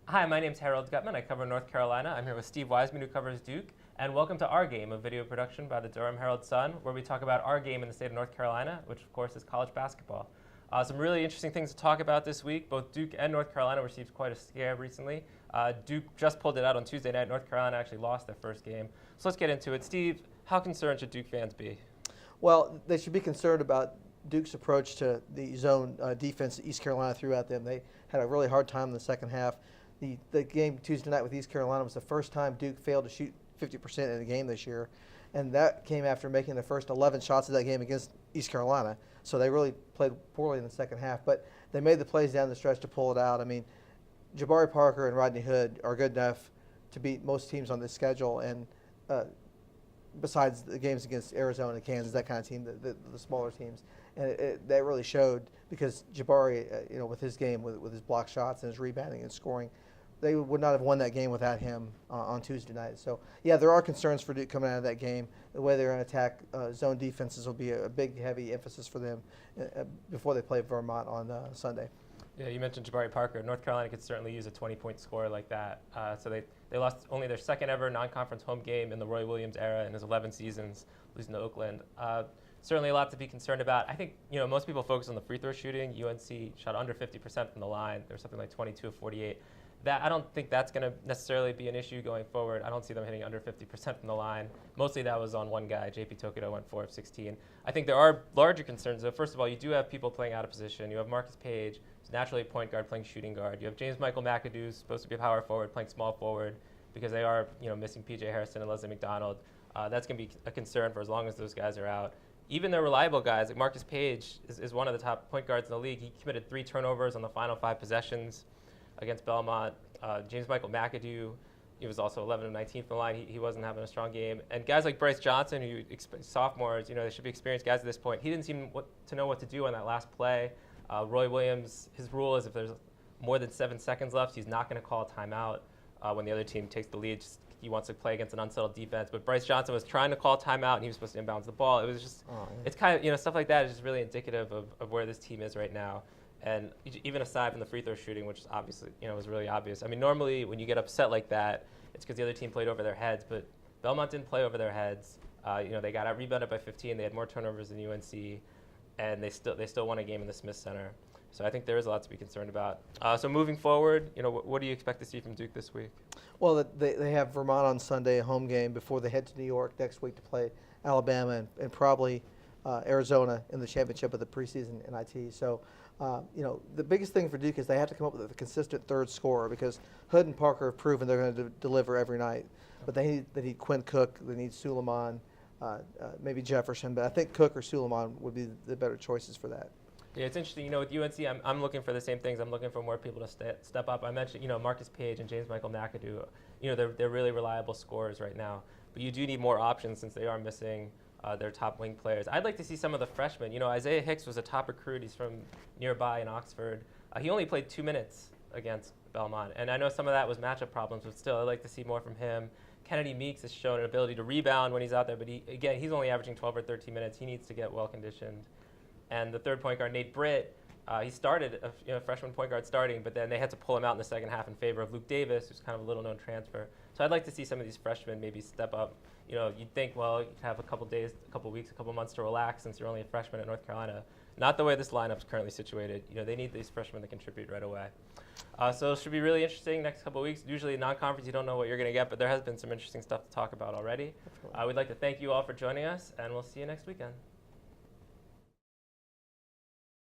Hi, my name's Gutmann. I cover North Carolina. I'm here with Steve Wiseman, who covers Duke. And welcome to Our Game, a video production by the Durham Herald-Sun, where we talk about our game in the state of North Carolina, which of course is college basketball. Some really interesting things to talk about this week. Both Duke and North Carolina received quite a scare recently. Duke just pulled it out on Tuesday night. North Carolina actually lost their first game. So let's get into it. Steve, how concerned should Duke fans be? Well, they should be concerned about Duke's approach to the zone defense that East Carolina threw at them. They had a really hard time in the second half. The game Tuesday night with East Carolina was the first time Duke failed to shoot 50% in a game this year, and that came after making the first 11 shots of that game against East Carolina. So they really played poorly in the second half, but they made the plays down the stretch to pull it out. I mean, Jabari Parker and Rodney Hood are good enough to beat most teams on this schedule, and besides the games against Arizona, Kansas, that kind of team, the smaller teams. And that really showed because Jabari, with his game, with his block shots and his rebounding and scoring, they would not have won that game without him on Tuesday night. So, yeah, there are concerns for Duke coming out of that game. The way they're going to attack zone defenses will be a big, heavy emphasis for them before they play Vermont on Sunday. Yeah, you mentioned Jabari Parker. North Carolina could certainly use a 20-point scorer like that. So they lost only their second ever non-conference home game in the Roy Williams era in his 11 seasons, losing to Oakland. Certainly a lot to be concerned about. I think most people focus on the free throw shooting. UNC shot under 50% from the line. There was something like 22 of 48. I don't think that's going to necessarily be an issue going forward. I don't see them hitting under 50% from the line. Mostly that was on one guy. JP Tokido went 4 of 16. I think there are larger concerns, though. First of all, you do have people playing out of position. You have Marcus Page, who's naturally a point guard, playing shooting guard. You have James Michael McAdoo, who's supposed to be a power forward, playing small forward because they are missing P.J. Harrison and Leslie McDonald. That's going to be a concern for as long as those guys are out. Even their reliable guys, like Marcus Page, is one of the top point guards in the league. He committed 3 turnovers on the final 5 possessions against Belmont. James Michael McAdoo, he was also 11 of 19 from the line. He wasn't having a strong game. And guys like Bryce Johnson, who sophomores, they should be experienced guys at this point. He didn't seem to know what to do on that last play. Roy Williams, his rule is if there's more than 7 seconds left, he's not going to call a timeout when the other team takes the lead. He wants to play against an unsettled defense. But Bryce Johnson was trying to call a timeout, and he was supposed to inbounds the ball. It was just, it's kind of, stuff like that is just really indicative of where this team is right now. And even aside from the free throw shooting, which is obviously, was really obvious. I mean, normally when you get upset like that, it's because the other team played over their heads. But Belmont didn't play over their heads. They got out rebounded by 15. They had more turnovers than UNC, and they still won a game in the Smith Center. So I think there is a lot to be concerned about. So moving forward, what do you expect to see from Duke this week? Well, they have Vermont on Sunday, a home game, before they head to New York next week to play Alabama and probably Arizona in the championship of the preseason NIT. So, the biggest thing for Duke is they have to come up with a consistent third scorer because Hood and Parker have proven they're going to deliver every night. But they need Quinn Cook, they need Suleiman, maybe Jefferson. But I think Cook or Suleiman would be the better choices for that. Yeah, it's interesting. With UNC, I'm looking for the same things. I'm looking for more people to step up. I mentioned, Marcus Page and James Michael McAdoo. They're really reliable scorers right now. But you do need more options since they are missing their top wing players. I'd like to see some of the freshmen. Isaiah Hicks was a top recruit. He's from nearby in Oxford. He only played 2 minutes against Belmont. And I know some of that was matchup problems, but still, I'd like to see more from him. Kennedy Meeks has shown an ability to rebound when he's out there, but he's only averaging 12 or 13 minutes. He needs to get well-conditioned. And the third point guard, Nate Britt, he started a freshman point guard starting, but then they had to pull him out in the second half in favor of Luke Davis, who's kind of a little-known transfer. So I'd like to see some of these freshmen maybe step up. You'd think, well, you have a couple days, a couple weeks, a couple months to relax since you're only a freshman at North Carolina. Not the way this lineup's currently situated. They need these freshmen to contribute right away. So it should be really interesting next couple of weeks. Usually non-conference, you don't know what you're going to get, but there has been some interesting stuff to talk about already. We'd like to thank you all for joining us, and we'll see you next weekend.